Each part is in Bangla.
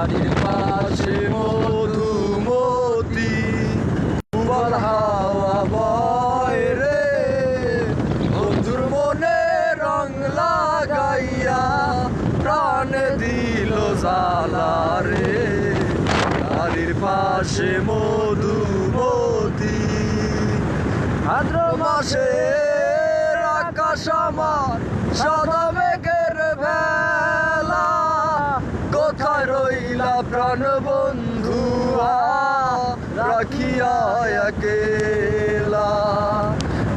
বাড়ির পাশে মধুমতি উবাল হাওয়া বয় রে, বন্ধুর মনে রং লাগাইয়া প্রাণ দিল জ্বালা রে। বাড়ির পাশে মধুমতি, ভাদ্র মাসের আকাশ আমার সাদা মেঘের ভেলা, কোথায় রইলা প্রাণ বন্ধুয়া রাখিয়া একেলা।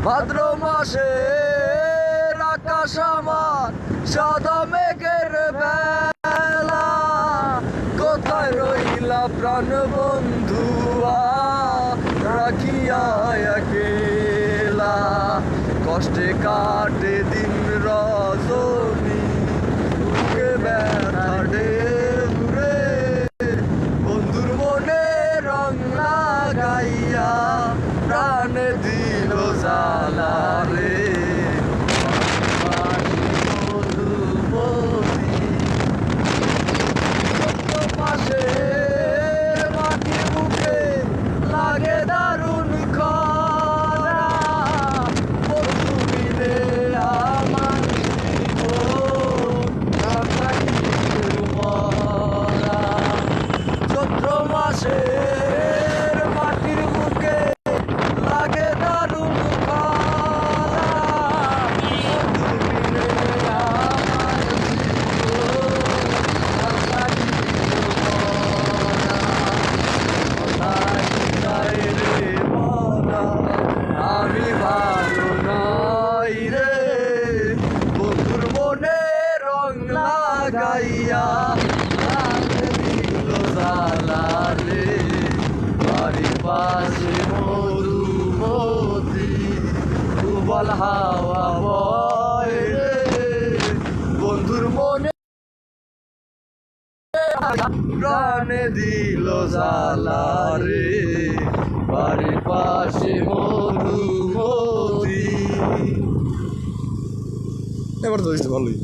ভাদ্র মাসের আকাশ আমার সাদা মেঘের ভেলা, কোথায় রইলা প্রাণ বন্ধুয়া রাখিয়া একেলা। কষ্টে কাটে দিন রজনী, বুকে ব্যথা ঢেউ রে, বন্ধুর মনে রং লাগাইয়া প্রাণ দিল জ্বালা রে। মধুমতি পাশের মাটির বুকে লাগে দারুণ খরা, বন্ধু মিলে আমার মরা। চৈত্র মাসের মাটির বুকে লাগে দারুণ খরা, বন্ধু মিলে আমি ভালো নই রে, বন্ধুর মনে রং লাগাইয়া দিল জ্বালা রে। বাড়ির পাশে মধুমতি উবাল হাওয়া বয় রে, বন্ধুর মনে প্রাণে দিল জ্বালা রে। বাড়ির পাশে মধুমতি। এবার তো ভালোই।